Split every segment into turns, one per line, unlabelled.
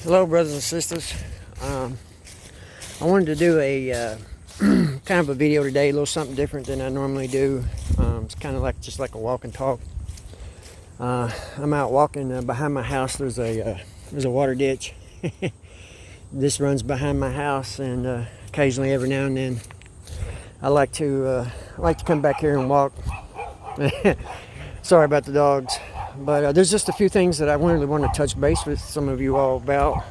Hello, brothers and sisters. I wanted to do a kind of a video today, a little something different than I normally do. It's kind of like just like a walk and talk. I'm out walking behind my house. There's a water ditch. This runs behind my house, and occasionally, every now and then, I like to come back here and walk. Sorry about the dogs. But there's just a few things that I really want to touch base with some of you all about.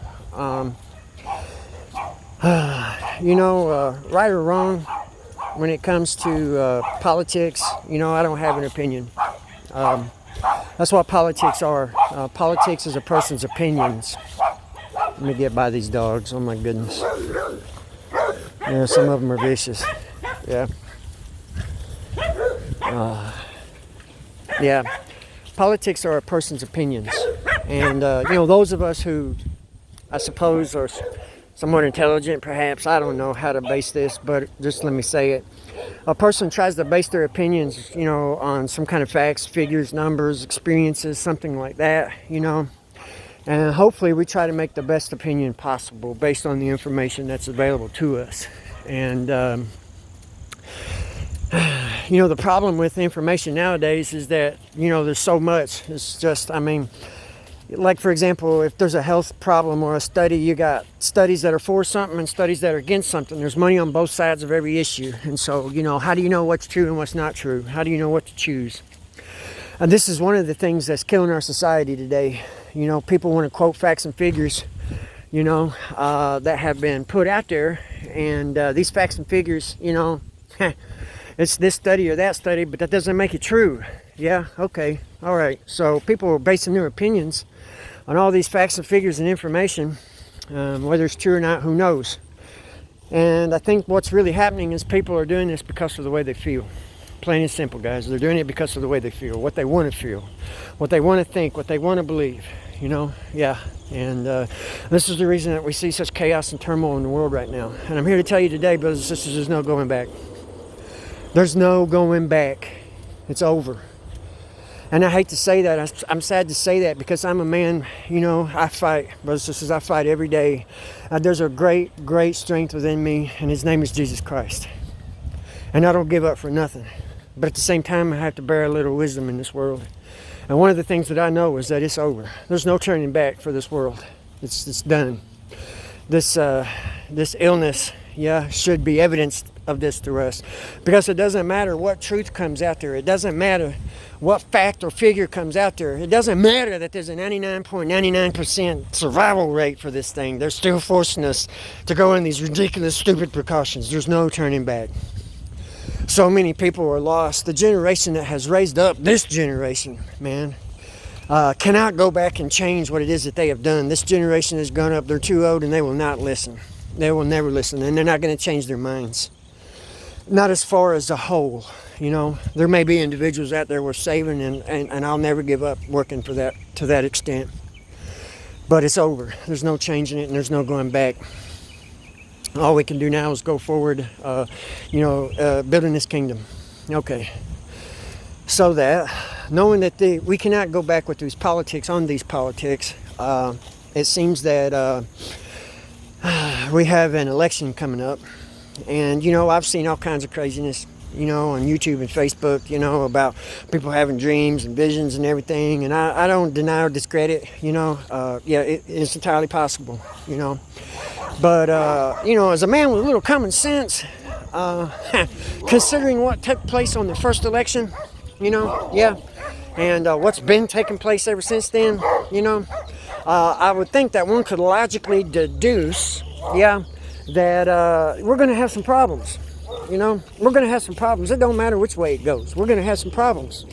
Right or wrong, when it comes to politics, I don't have an opinion. That's what politics are. Politics is a person's opinions. Let me get by these dogs. Oh my goodness. Yeah, some of them are vicious. Yeah. Yeah. Politics are a person's opinions, and those of us who, I suppose, are somewhat intelligent, perhaps, I don't know how to base this, but just let me say it. A person tries to base their opinions, on some kind of facts, figures, numbers, experiences, something like that, and hopefully we try to make the best opinion possible based on the information that's available to us. And the problem with information nowadays is that, there's so much. It's just, like, for example, if there's a health problem or a study, you got studies that are for something and studies that are against something. There's money on both sides of every issue. And so, how do you know what's true and what's not true? How do you know what to choose? And this is one of the things that's killing our society today. People want to quote facts and figures, that have been put out there. And these facts and figures, it's this study or that study, but that doesn't make it true. Yeah, okay, all right. So people are basing their opinions on all these facts and figures and information, whether it's true or not, who knows. And I think what's really happening is people are doing this because of the way they feel. Plain and simple, guys. They're doing it because of the way they feel, what they want to feel, what they want to think, what they want to believe, yeah. And this is the reason that we see such chaos and turmoil in the world right now. And I'm here to tell you today, brothers and sisters, there's no going back. There's no going back. It's over. And I hate to say that. I'm sad to say that because I'm a man, I fight. Brothers and sisters, I fight every day. There's a great, great strength within me, and his name is Jesus Christ. And I don't give up for nothing. But at the same time, I have to bear a little wisdom in this world. And one of the things that I know is that it's over. There's no turning back for this world. It's done. This illness, should be evidence of this to us, because it doesn't matter what truth comes out there. It doesn't matter what fact or figure comes out there. It doesn't matter that there's a 99.99% survival rate for this thing. They're still forcing us to go in these ridiculous, stupid precautions. There's no turning back. So many people are lost. The generation that has raised up this generation, man, cannot go back and change what it is that they have done. This generation has grown up. They're too old, and they will not listen. They will never listen, and they're not going to change their minds. Not as far as a whole, There may be individuals out there we're saving, and I'll never give up working for that to that extent. But it's over. There's no changing it, and there's no going back. All we can do now is go forward, building this kingdom. Okay. So that, knowing that we cannot go back with these politics, it seems that we have an election coming up. And, I've seen all kinds of craziness, on YouTube and Facebook, about people having dreams and visions and everything. And I don't deny or discredit, it's entirely possible, But, as a man with a little common sense, considering what took place on the first election, and what's been taking place ever since then, I would think that one could logically deduce, that we're going to have some problems. We're going to have some problems. It don't matter which way it goes. We're going to have some problems.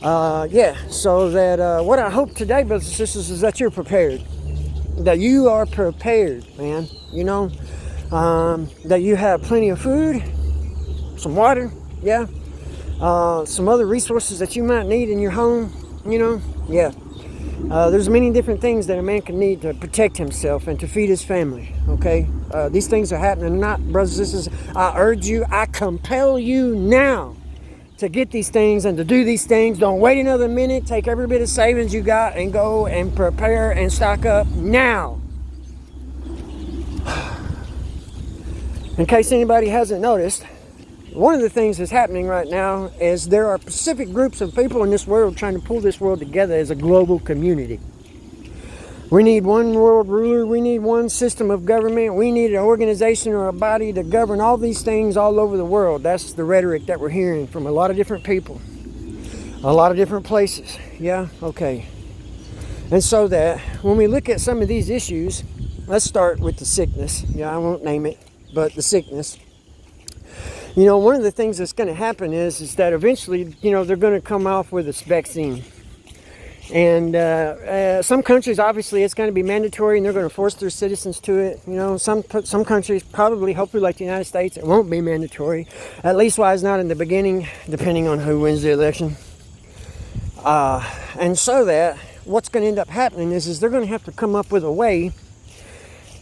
So that what I hope today, brothers and sisters, is that you're prepared. That you are prepared, man. That you have plenty of food, some water, some other resources that you might need in your home, There's many different things that a man can need to protect himself and to feed his family, okay? These things are happening not, brothers and sisters. I urge you, I compel you now to get these things and to do these things. Don't wait another minute. Take every bit of savings you got and go and prepare and stock up now. In case anybody hasn't noticed, one of the things that's happening right now is there are specific groups of people in this world trying to pull this world together as a global community. We need one world ruler. We need one system of government. We need an organization or a body to govern all these things all over the world. That's the rhetoric that we're hearing from a lot of different people, a lot of different places. Yeah, okay. And so that when we look at some of these issues, let's start with the sickness. Yeah, I won't name it, but the sickness. You know, one of the things that's going to happen is that eventually, you know, they're going to come off with this vaccine. And some countries, obviously, it's going to be mandatory, and they're going to force their citizens to it. You know, some countries, probably, hopefully, like the United States, it won't be mandatory. At least, why it's not in the beginning, depending on who wins the election. And so that what's going to end up happening is they're going to have to come up with a way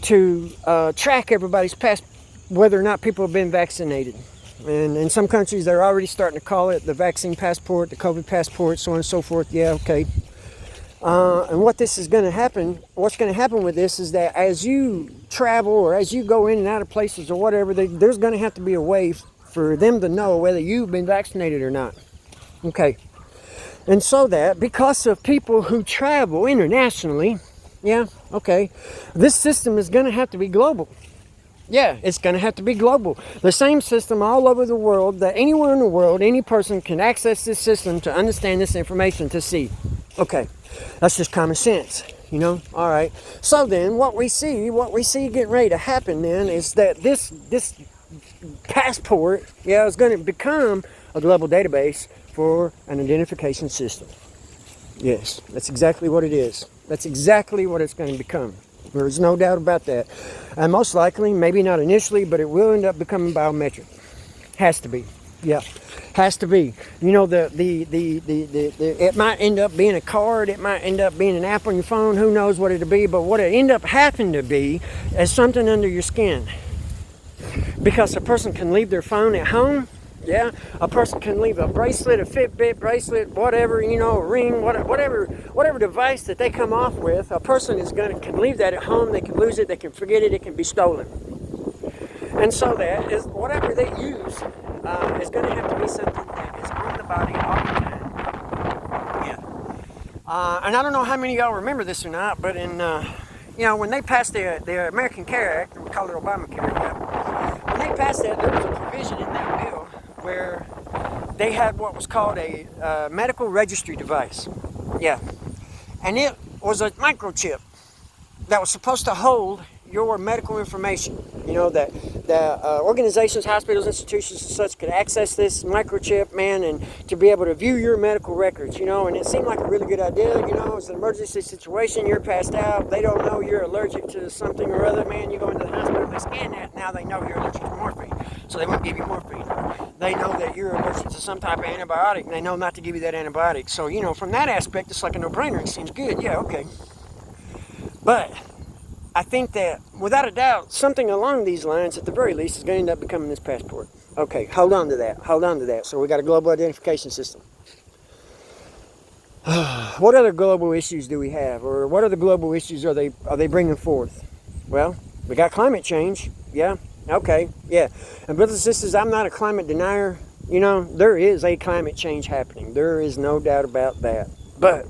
to track everybody's past, whether or not people have been vaccinated. And in some countries, they're already starting to call it the vaccine passport, the COVID passport, so on and so forth. Yeah, okay. And what this is going to happen, what's going to happen with this is that as you travel or as you go in and out of places or whatever, there's going to have to be a way for them to know whether you've been vaccinated or not. Okay. And so that because of people who travel internationally, yeah, okay, this system is going to have to be global. Yeah, it's going to have to be global. The same system all over the world, that anywhere in the world, any person can access this system to understand this information, to see. Okay, that's just common sense, you know? All right. So then what we see getting ready to happen then is that this passport, yeah, is going to become a global database for an identification system. Yes, that's exactly what it is. That's exactly what it's going to become. There's no doubt about that. And most likely, maybe not initially, but it will end up becoming biometric. Has to be. Yeah, has to be. You know, it might end up being a card. It might end up being an app on your phone. Who knows what it'll be? But what it end up having to be is something under your skin. Because a person can leave their phone at home. Yeah, a person can leave a bracelet, a Fitbit bracelet, whatever, you know, a ring, whatever device that they come off with. A person can leave that at home. They can lose it. They can forget it. It can be stolen. And so that is whatever they use is going to have to be something that is on the body all the time. Yeah. And I don't know how many of y'all remember this or not, but in you know, when they passed the American Care Act, we call it Obamacare. Yeah. When they passed that, there was a provision in that bill where they had what was called a medical registry device. Yeah. And it was a microchip that was supposed to hold your medical information. You know, that organizations, hospitals, institutions and such could access this microchip, man, and to be able to view your medical records, you know, and it seemed like a really good idea. You know, it's an emergency situation, you're passed out, they don't know you're allergic to something or other, man, you go into the hospital, they scan that, now they know you're allergic to morphine, so they won't give you morphine. They know that you're allergic to some type of antibiotic, and they know not to give you that antibiotic. So, you know, from that aspect, it's like a no-brainer. It seems good. Yeah, okay. But I think that, without a doubt, something along these lines, at the very least, is going to end up becoming this passport. Okay, hold on to that. So we got a global identification system. What other global issues do we have? Or what other global issues are they bringing forth? Well, we got climate change. Yeah, okay, yeah. And brothers and sisters, I'm not a climate denier. You know, there is a climate change happening. There is no doubt about that. But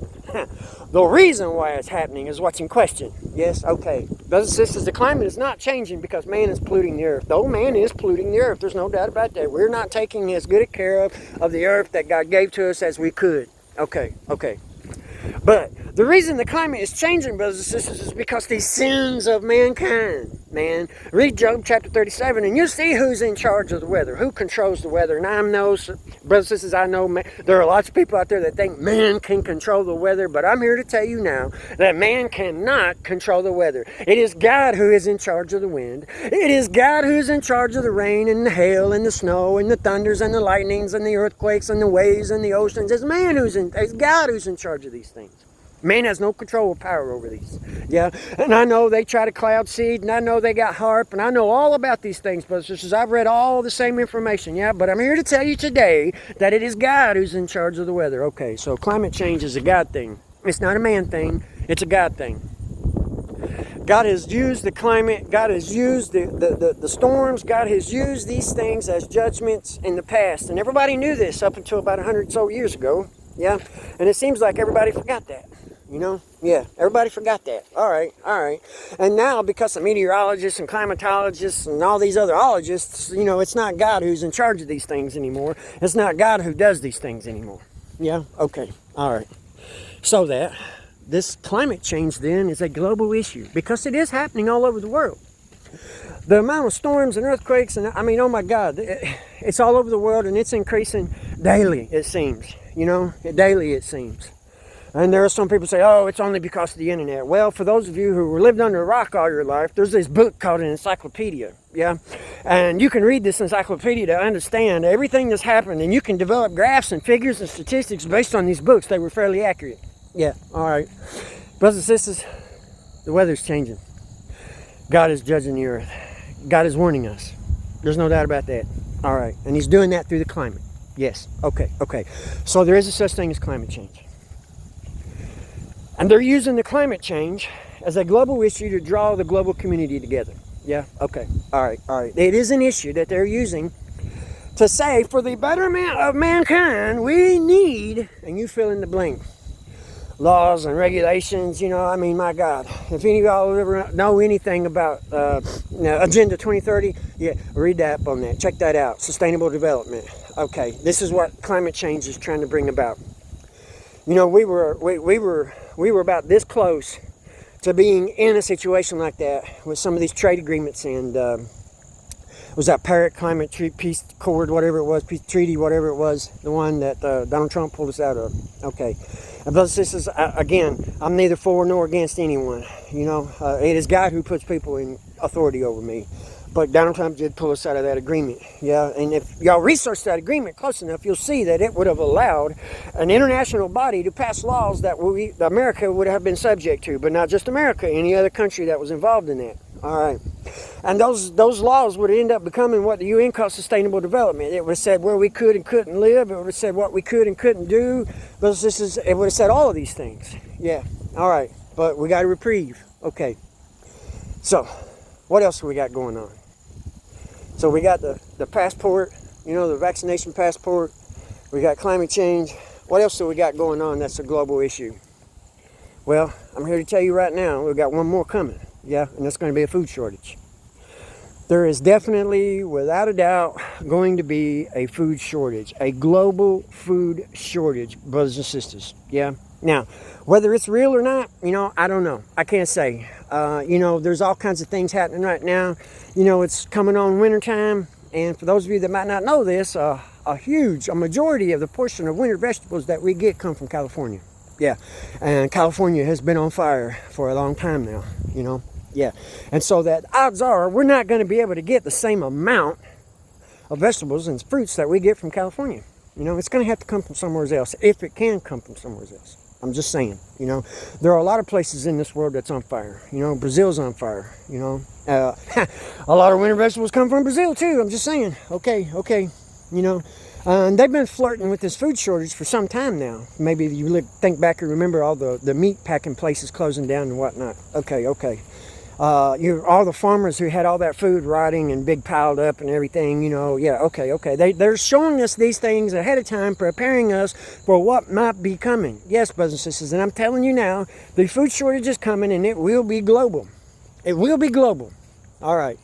the reason why it's happening is what's in question. Yes, okay. Brothers and sisters, the climate is not changing because man is polluting the earth. Though man is polluting the earth, there's no doubt about that. We're not taking as good a care of the earth that God gave to us as we could. Okay. But the reason the climate is changing, brothers and sisters, is because these sins of mankind, man. Read Job chapter 37 and you'll see who's in charge of the weather, who controls the weather. And I know, brothers and sisters, I know there are lots of people out there that think man can control the weather, but I'm here to tell you now that man cannot control the weather. It is God who is in charge of the wind. It is God who is in charge of the rain and the hail and the snow and the thunders and the lightnings and the earthquakes and the waves and the oceans. It's God who's in charge of these things. Man has no control or power over these. Yeah, and I know they try to cloud seed, and I know they got HAARP, and I know all about these things, brothers and sisters. I've read all the same information, yeah, but I'm here to tell you today that it is God who's in charge of the weather. Okay, so climate change is a God thing. It's not a man thing, it's a God thing. God has used the climate, God has used the storms, God has used these things as judgments in the past. And everybody knew this up until about 100 so years ago. Yeah. And it seems like everybody forgot that. You know? Yeah, everybody forgot that. All right. And now, because of meteorologists and climatologists and all these other ologists, you know, it's not God who's in charge of these things anymore. It's not God who does these things anymore. Yeah? Okay. All right. So that this climate change then is a global issue because it is happening all over the world. The amount of storms and earthquakes, and I mean, oh my God, it's all over the world and it's increasing daily, it seems. You know, daily it seems. And there are some people say, oh, it's only because of the internet. Well, for those of you who lived under a rock all your life, there's this book called an encyclopedia, yeah? And you can read this encyclopedia to understand everything that's happened, and you can develop graphs and figures and statistics based on these books. They were fairly accurate. Yeah, all right. Brothers and sisters, the weather's changing. God is judging the earth. God is warning us. There's no doubt about that. All right, and he's doing that through the climate. Yes, okay. So there is a such thing as climate change. And they're using the climate change as a global issue to draw the global community together. Yeah, okay, all right. It is an issue that they're using to say, for the betterment of mankind, we need, and you fill in the blank, laws and regulations. You know, I mean, my God, if any of y'all ever know anything about Agenda 2030, yeah, read that up on that. Check that out. Sustainable development. Okay, this is what climate change is trying to bring about. You know, we were about this close to being in a situation like that with some of these trade agreements and was that Paris Climate Peace Accord, whatever it was, peace treaty, whatever it was, the one that Donald Trump pulled us out of. Okay. And brothers and sisters, again, I'm neither for nor against anyone. You know, it is God who puts people in authority over me. But Donald Trump did pull us out of that agreement. Yeah, and if y'all research that agreement close enough, you'll see that it would have allowed an international body to pass laws that America would have been subject to, but not just America, any other country that was involved in that. All right. And those laws would end up becoming what the UN calls sustainable development. It would have said where we could and couldn't live. It would have said what we could and couldn't do. It would have said all of these things. Yeah. All right. But we got a reprieve. Okay. So, what else we got going on? So we got the passport, you know, the vaccination passport. We got climate change. What else do we got going on that's a global issue? Well, I'm here to tell you right now, we've got one more coming. Yeah, and that's going to be a food shortage. There is definitely, without a doubt, going to be a food shortage, a global food shortage, brothers and sisters. Yeah. Now, whether it's real or not, you know, I don't know. I can't say. You know, there's all kinds of things happening right now. You know, it's coming on wintertime. And for those of you that might not know this, a majority of the portion of winter vegetables that we get come from California. Yeah. And California has been on fire for a long time now, you know. Yeah. And so that odds are we're not going to be able to get the same amount of vegetables and fruits that we get from California. You know, it's going to have to come from somewhere else, if it can come from somewhere else. I'm just saying, you know, there are a lot of places in this world that's on fire. You know, Brazil's on fire, you know. A lot of winter vegetables come from Brazil, too. I'm just saying. Okay, you know. And they've been flirting with this food shortage for some time now. Maybe you think back and remember all the meat packing places closing down and whatnot. Okay. All the farmers who had all that food rotting and big piled up and everything, you know, yeah, okay. They're showing us these things ahead of time, preparing us for what might be coming. Yes, brothers and sisters, and I'm telling you now, the food shortage is coming and it will be global. It will be global. All right.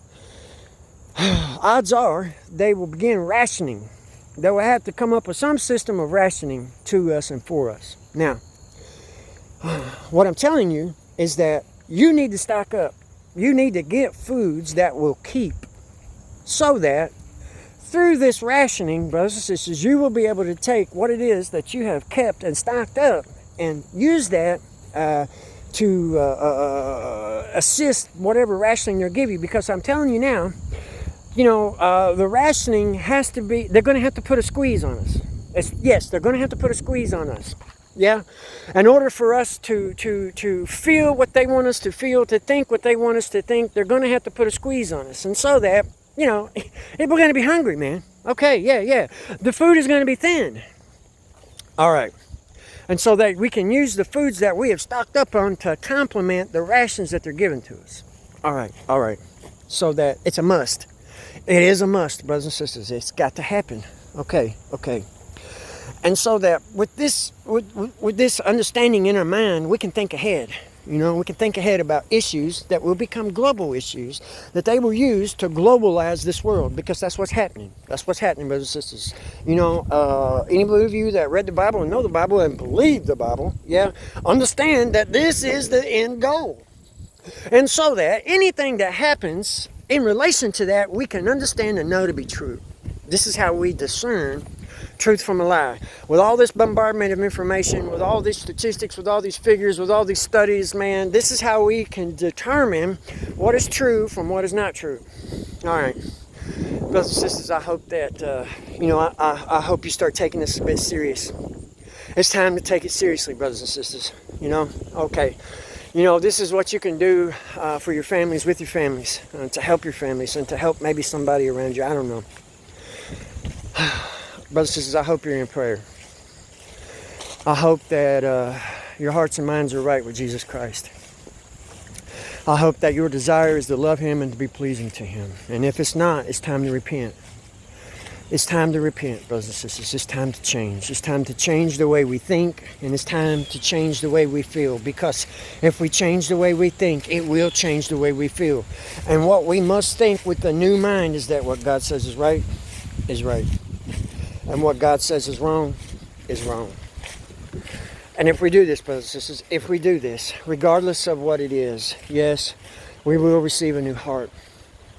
Odds are they will begin rationing. They will have to come up with some system of rationing to us and for us. Now, what I'm telling you is that you need to stock up. You need to get foods that will keep, so that through this rationing, brothers and sisters, you will be able to take what it is that you have kept and stocked up and use that to assist whatever rationing they'll give you. Because I'm telling you now, you know, the rationing has to be, they're going to have to put a squeeze on us. Yes, they're going to have to put a squeeze on us. Yeah, in order for us to feel what they want us to feel, to think what they want us to think, they're going to have to put a squeeze on us. And so that, you know, we're going to be hungry, man. Okay, yeah. The food is going to be thin. All right. And so that we can use the foods that we have stocked up on to complement the rations that they're giving to us. All right. So that it's a must. It is a must, brothers and sisters. It's got to happen. Okay. And so that with this understanding in our mind, we can think ahead. We can think ahead about issues that will become global issues that they will use to globalize this world, because that's what's happening. That's what's happening, brothers and sisters. Any of you that read the Bible and know the Bible and believe the Bible, understand that this is the end goal. And so that anything that happens in relation to that, we can understand and know to be true. This is how we discern truth from a lie. With all this bombardment of information, with all these statistics, with all these figures, with all these studies, man, this is how we can determine what is true from what is not true. All right. Brothers and sisters, I hope that, I hope you start taking this a bit serious. It's time to take it seriously, brothers and sisters. Okay. This is what you can do for your families, with your families, to help your families, and to help maybe somebody around you. I don't know. Brothers and sisters, I hope you're in prayer. I hope that your hearts and minds are right with Jesus Christ. I hope that your desire is to love Him and to be pleasing to Him. And if it's not, it's time to repent. It's time to repent, brothers and sisters. It's time to change. It's time to change the way we think, and it's time to change the way we feel. Because if we change the way we think, it will change the way we feel. And what we must think with the new mind is that what God says is right, is right. And what God says is wrong, is wrong. And if we do this, brothers and sisters, if we do this, regardless of what it is, yes, we will receive a new heart.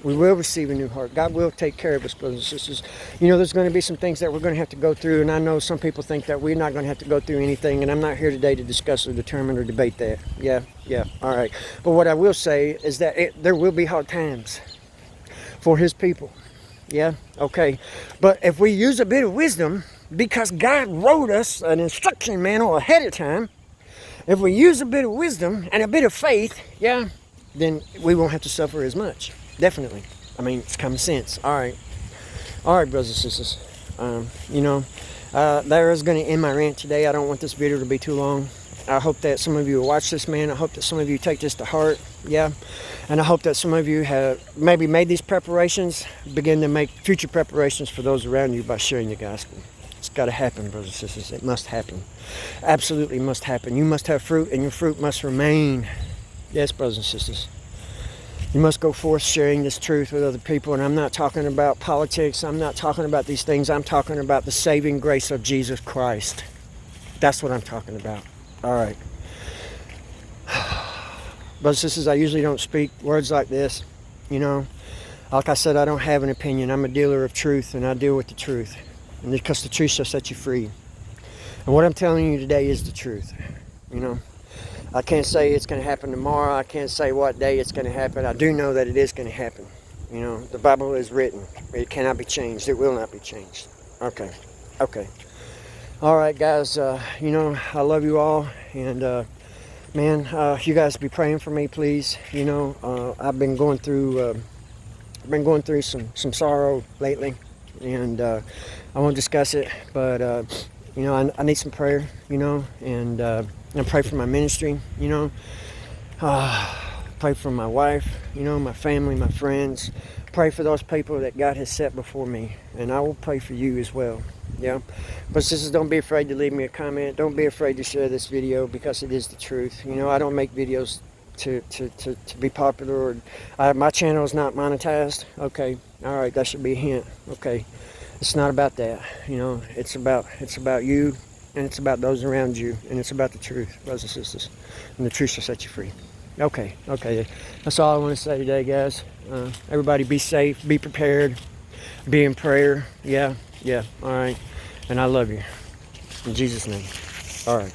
We will receive a new heart. God will take care of us, brothers and sisters. There's going to be some things that we're going to have to go through, and I know some people think that we're not going to have to go through anything, and I'm not here today to discuss or determine or debate that. Yeah, all right. But what I will say is that there will be hard times for His people. Yeah, okay. But if we use a bit of wisdom, because God wrote us an instruction manual ahead of time, if we use a bit of wisdom and a bit of faith, then we won't have to suffer as much. Definitely. It's common sense. All right, brothers and sisters. There is going to end my rant today. I don't want this video to be too long. I hope that some of you will watch this, man. I hope that some of you take this to heart. And I hope that some of you have maybe made these preparations, begin to make future preparations for those around you by sharing the gospel. It's got to happen, brothers and sisters. It must happen. Absolutely must happen. You must have fruit, and your fruit must remain. Yes, brothers and sisters. You must go forth sharing this truth with other people. And I'm not talking about politics. I'm not talking about these things. I'm talking about the saving grace of Jesus Christ. That's what I'm talking about. All right. Brothers and sisters, I usually don't speak words like this. Like I said, I don't have an opinion. I'm a dealer of truth, and I deal with the truth. And because the truth shall set you free. And what I'm telling you today is the truth. I can't say it's going to happen tomorrow. I can't say what day it's going to happen. I do know that it is going to happen. The Bible is written. It cannot be changed. It will not be changed. Okay. All right, guys. I love you all. And, you guys be praying for me, please. I've been going through some sorrow lately, and I won't discuss it, but I need some prayer, and pray for my ministry, pray for my wife, my family, my friends. Pray for those people that God has set before me, and I will pray for you as well. But sisters, don't be afraid to leave me a comment. Don't be afraid to share this video, because it is the truth. I don't make videos to be popular, or my channel is not monetized. Okay, all right, that should be a hint. Okay, it's not about that. It's about you, and it's about those around you, and it's about the truth, brothers and sisters, and the truth shall set you free. Okay, that's all I want to say today, guys. Everybody be safe, be prepared, be in prayer. Yeah, all right, and I love you in Jesus' name. All right.